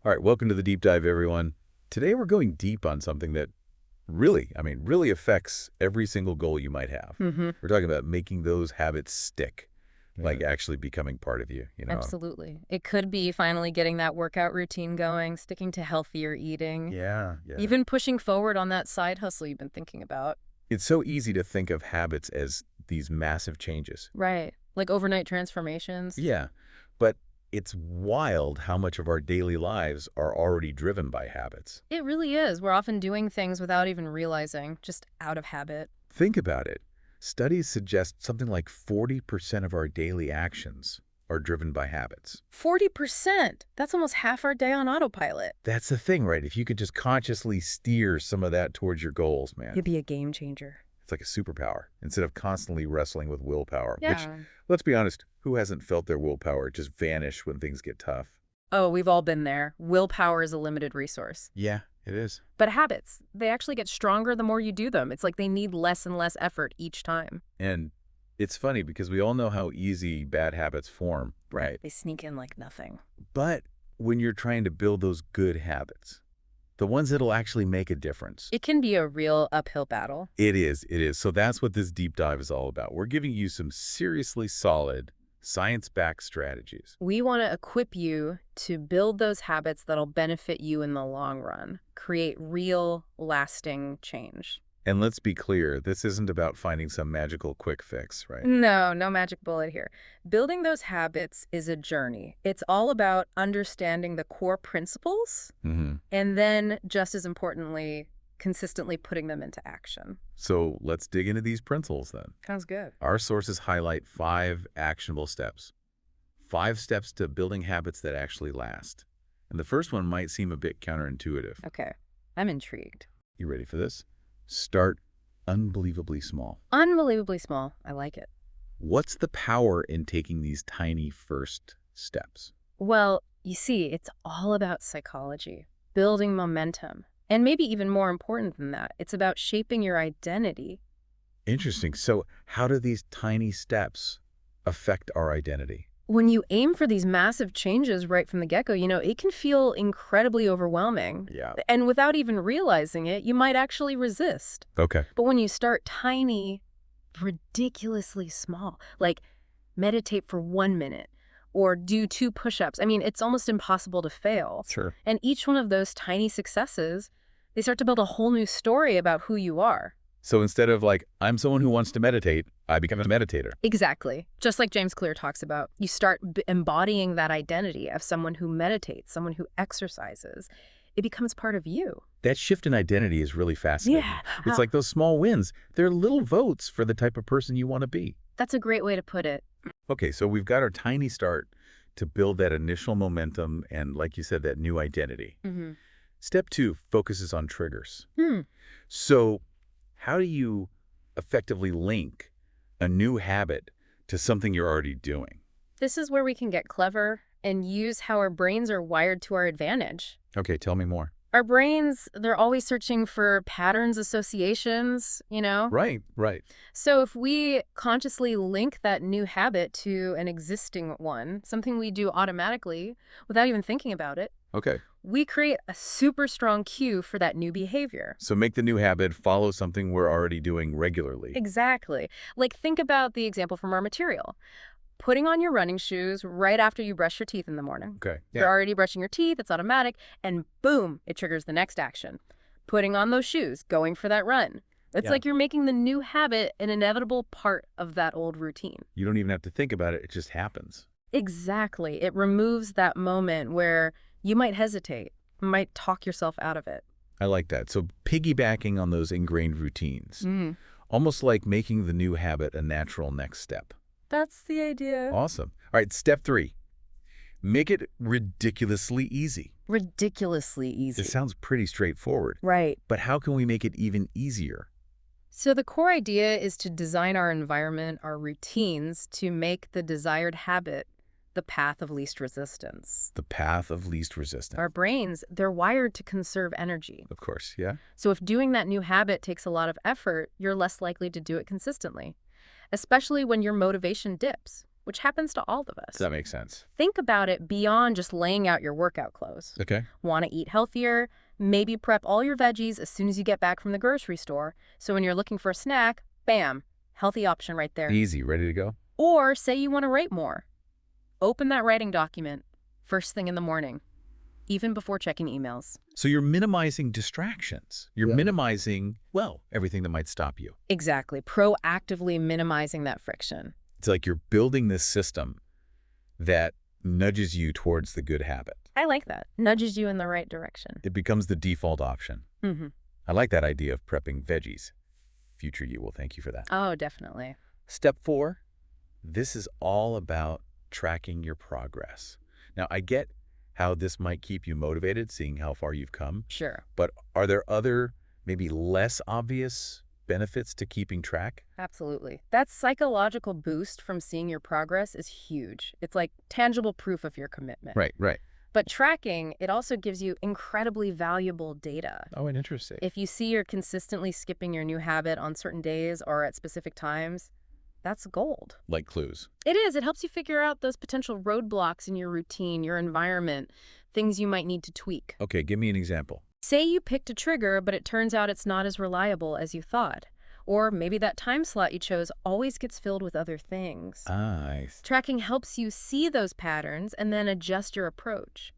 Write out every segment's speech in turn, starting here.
All right, welcome to the deep dive, everyone. Today we're going deep on something that really affects every single goal you might have. Mm-hmm. We're talking about making those habits stick, like Yeah. actually becoming part of you. Absolutely. It could be finally getting that workout routine going, sticking to healthier eating, Yeah. even pushing forward on that side hustle you've been thinking about. It's so easy to think of habits as these massive changes. Right. Like overnight transformations. Yeah, but it's wild how much of our daily lives are already driven by habits. It really is. We're often doing things without even realizing, just out of habit. Think about it. Studies suggest something like 40% of our daily actions are driven by habits. 40%! That's almost half our day on autopilot. That's the thing, right? If you could just consciously steer some of that towards your goals, man, It'd be a game changer. it's like a superpower instead of constantly wrestling with willpower, which, Yeah. let's be honest, who hasn't felt their willpower just vanish when things get tough? Oh, we've all been there. Willpower is a limited resource. Yeah, it is. But habits, they actually get stronger the more you do them. It's like they need less and less effort each time. And it's funny because we all know how easy bad habits form, right? They sneak in like nothing. But when you're trying to build those good habits, the ones that'll actually make a difference, It can be a real uphill battle. it is. So that's what this deep dive is all about. We're giving you some seriously solid, science-backed strategies. We want to equip you to build those habits that'll benefit you in the long run, create real, lasting change. And let's be clear, this isn't about finding some magical quick fix, right? No, no magic bullet here. Building those habits is a journey. It's all about understanding the core principles Mm-hmm. and then, just as importantly, consistently putting them into action. So let's dig into these principles then. Sounds good. Our sources highlight 5 actionable steps. 5 steps to building habits that actually last. And the first one might seem a bit counterintuitive. Okay, I'm intrigued. You ready for this? Start unbelievably small. Unbelievably small. I like it. What's the power in taking these tiny first steps? Well, you see, it's all about psychology, building momentum. And maybe even more important than that, it's about shaping your identity. Interesting. So how do these tiny steps affect our identity? When you aim for these massive changes right from the get-go, it can feel incredibly overwhelming. Yeah. And without even realizing it, you might actually resist. Okay. But when you start tiny, ridiculously small, like meditate for 1 minute or do 2 push-ups, it's almost impossible to fail. Sure. And each one of those tiny successes, they start to build a whole new story about who you are. So instead of like, I'm someone who wants to meditate, I become a meditator. Exactly. Just like James Clear talks about, you start embodying that identity of someone who meditates, someone who exercises. It becomes part of you. That shift in identity is really fascinating. Yeah. It's like those small wins. They're little votes for the type of person you want to be. That's a great way to put it. Okay, so we've got our tiny start to build that initial momentum and, like you said, that new identity. Mm-hmm. Step 2 focuses on triggers. Hmm. So how do you effectively link a new habit to something you're already doing? This is where we can get clever and use how our brains are wired to our advantage. Okay, tell me more. Our brains, they're always searching for patterns, associations. Right. So if we consciously link that new habit to an existing one, something we do automatically without even thinking about it, Okay. we create a super strong cue for that new behavior. So make the new habit follow something we're already doing regularly. Exactly. Like think about the example from our material. Putting on your running shoes right after you brush your teeth in the morning. Okay. You're already brushing your teeth, it's automatic, and boom, it triggers the next action. Putting on those shoes, going for that run. It's Yeah. like you're making the new habit an inevitable part of that old routine. You don't even have to think about it. It just happens. Exactly. It removes that moment where you might hesitate, might talk yourself out of it. I like that. So piggybacking on those ingrained routines, almost like making the new habit a natural next step. That's the idea. Awesome. All right, step 3. Make it ridiculously easy. Ridiculously easy. This sounds pretty straightforward, Right. but how can we make it even easier? So the core idea is to design our environment, our routines, to make the desired habit the path of least resistance. The path of least resistance. Our brains, they're wired to conserve energy. Of course, yeah. So if doing that new habit takes a lot of effort, you're less likely to do it consistently, especially when your motivation dips, which happens to all of us. That makes sense. Think about it beyond just laying out your workout clothes. Okay. Want to eat healthier? Maybe prep all your veggies as soon as you get back from the grocery store. So when you're looking for a snack, bam, healthy option right there. Easy, ready to go? Or say you want to write more. Open that writing document first thing in the morning, even before checking emails. So you're minimizing distractions. You're Yeah. minimizing, well, everything that might stop you. Exactly. Proactively minimizing that friction. It's like you're building this system that nudges you towards the good habit. I like that. Nudges you in the right direction. It becomes the default option. Mm-hmm. I like that idea of prepping veggies. Future you will thank you for that. Oh, definitely. Step 4, this is all about tracking your progress. Now, I get how this might keep you motivated, seeing how far you've come, Sure. but are there other, maybe less obvious benefits to keeping track? Absolutely. That psychological boost from seeing your progress is huge. It's like tangible proof of your commitment. Right. But tracking, it also gives you incredibly valuable data. Oh, and interesting. If you see you're consistently skipping your new habit on certain days or at specific times, that's gold. Like clues. It is. It helps you figure out those potential roadblocks in your routine, your environment, things you might need to tweak. Okay, give me an example. Say you picked a trigger, but it turns out it's not as reliable as you thought. Or maybe that time slot you chose always gets filled with other things. Tracking helps you see those patterns and then adjust your approach.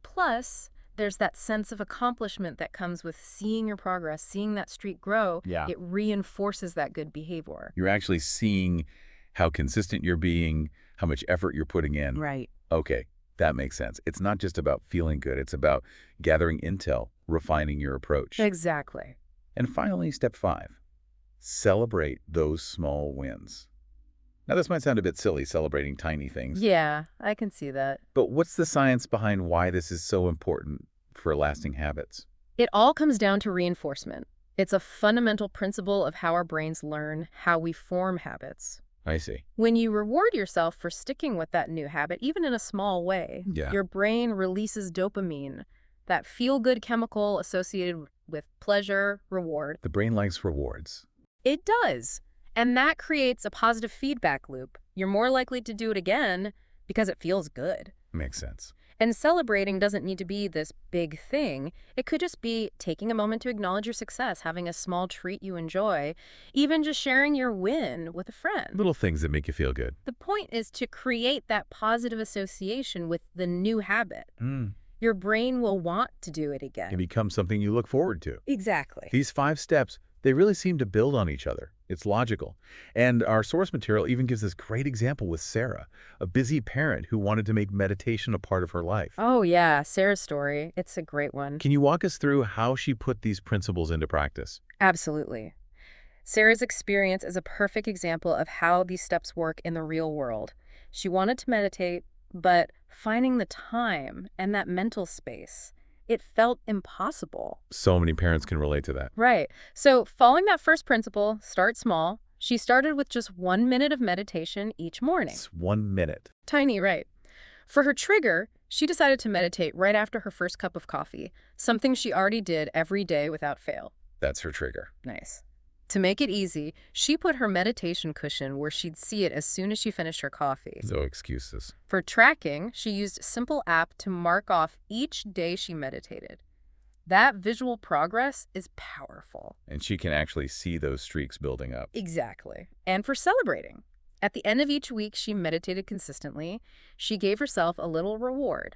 Plus, there's that sense of accomplishment that comes with seeing your progress, seeing that streak grow. Yeah. It reinforces that good behavior. You're actually seeing how consistent you're being, how much effort you're putting in. Right. Okay, that makes sense. It's not just about feeling good. It's about gathering intel, refining your approach. Exactly. And finally, step 5, celebrate those small wins. Now, this might sound a bit silly, celebrating tiny things, Yeah, I can see that. but what's the science behind why this is so important for lasting habits? It all comes down to reinforcement. It's a fundamental principle of how our brains learn, how we form habits. I see. When you reward yourself for sticking with that new habit, even in a small way, Yeah. your brain releases dopamine, that feel-good chemical associated with pleasure, reward. The brain likes rewards. It does. And that creates a positive feedback loop. You're more likely to do it again because it feels good. Makes sense. And celebrating doesn't need to be this big thing. It could just be taking a moment to acknowledge your success, having a small treat you enjoy, even just sharing your win with a friend. Little things that make you feel good. The point is to create that positive association with the new habit. Your brain will want to do it again. It becomes something you look forward to. Exactly. These 5 steps, they really seem to build on each other. It's logical. And our source material even gives this great example with Sarah, a busy parent who wanted to make meditation a part of her life. Oh, yeah. Sarah's story. It's a great one. Can you walk us through how she put these principles into practice? Absolutely. Sarah's experience is a perfect example of how these steps work in the real world. She wanted to meditate, but finding the time and that mental space, it felt impossible. So many parents can relate to that. Right. So following that first principle, start small. She started with just 1 minute of meditation each morning. It's 1 minute. Tiny, right. For her trigger, she decided to meditate right after her first cup of coffee, something she already did every day without fail. That's her trigger. Nice. To make it easy, she put her meditation cushion where she'd see it as soon as she finished her coffee. No excuses. For tracking, she used a simple app to mark off each day she meditated. That visual progress is powerful. And she can actually see those streaks building up. Exactly. And for celebrating. At the end of each week she meditated consistently, she gave herself a little reward.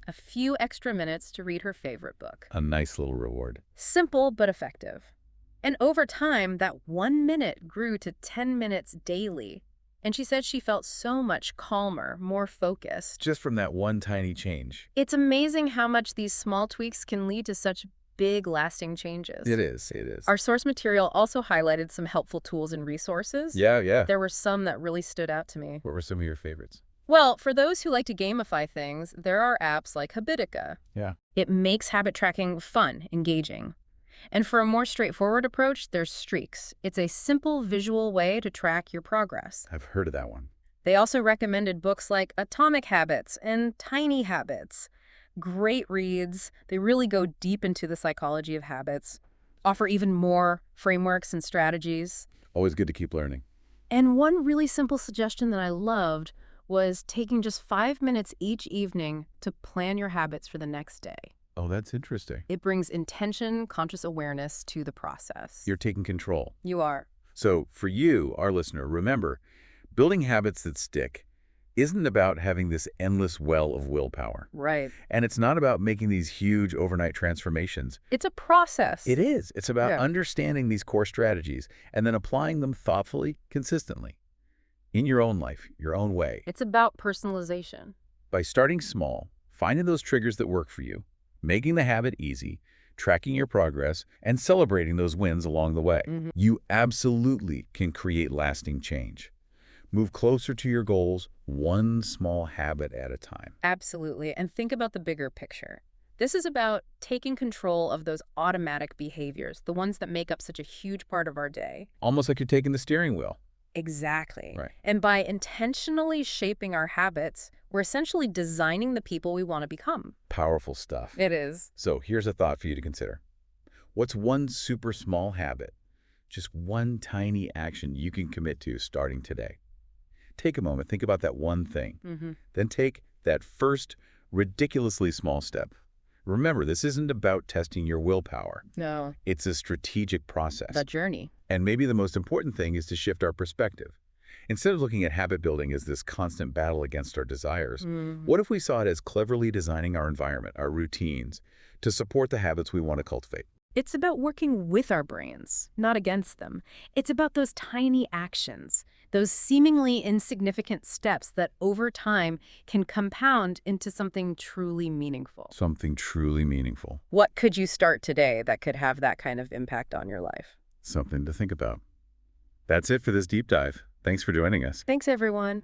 A few extra minutes to read her favorite book. A nice little reward. Simple but effective. And over time, that 1 minute grew to 10 minutes daily. And she said she felt so much calmer, more focused. Just from that one tiny change. It's amazing how much these small tweaks can lead to such big, lasting changes. It is. Our source material also highlighted some helpful tools and resources. Yeah. There were some that really stood out to me. What were some of your favorites? Well, for those who like to gamify things, there are apps like Habitica. Yeah. It makes habit tracking fun, engaging. And for a more straightforward approach, there's Streaks. It's a simple visual way to track your progress. I've heard of that one. They also recommended books like Atomic Habits and Tiny Habits. Great reads. They really go deep into the psychology of habits, offer even more frameworks and strategies. Always good to keep learning. And one really simple suggestion that I loved was taking just 5 minutes each evening to plan your habits for the next day. Oh, that's interesting. It brings intention, conscious awareness to the process. You're taking control. You are. So for you, our listener, remember, building habits that stick isn't about having this endless well of willpower. Right. And it's not about making these huge overnight transformations. It's a process. It is. It's about Yeah. understanding these core strategies and then applying them thoughtfully, consistently, in your own life, your own way. It's about personalization. By starting small, finding those triggers that work for you, making the habit easy, tracking your progress, and celebrating those wins along the way, you absolutely can create lasting change. Move closer to your goals, one small habit at a time. Absolutely. And think about the bigger picture. This is about taking control of those automatic behaviors, the ones that make up such a huge part of our day. Almost like you're taking the steering wheel. Exactly. Right. And by intentionally shaping our habits, we're essentially designing the people we want to become. Powerful stuff. It is. So here's a thought for you to consider. What's one super small habit, just one tiny action you can commit to starting today? Take a moment, think about that one thing. Then take that first ridiculously small step. Remember, this isn't about testing your willpower. No. It's a strategic process. The journey. And maybe the most important thing is to shift our perspective. Instead of looking at habit building as this constant battle against our desires, what if we saw it as cleverly designing our environment, our routines, to support the habits we want to cultivate? It's about working with our brains, not against them. It's about those tiny actions, those seemingly insignificant steps that over time can compound into something truly meaningful. Something truly meaningful. What could you start today that could have that kind of impact on your life? Something to think about. That's it for this deep dive. Thanks for joining us. Thanks, everyone.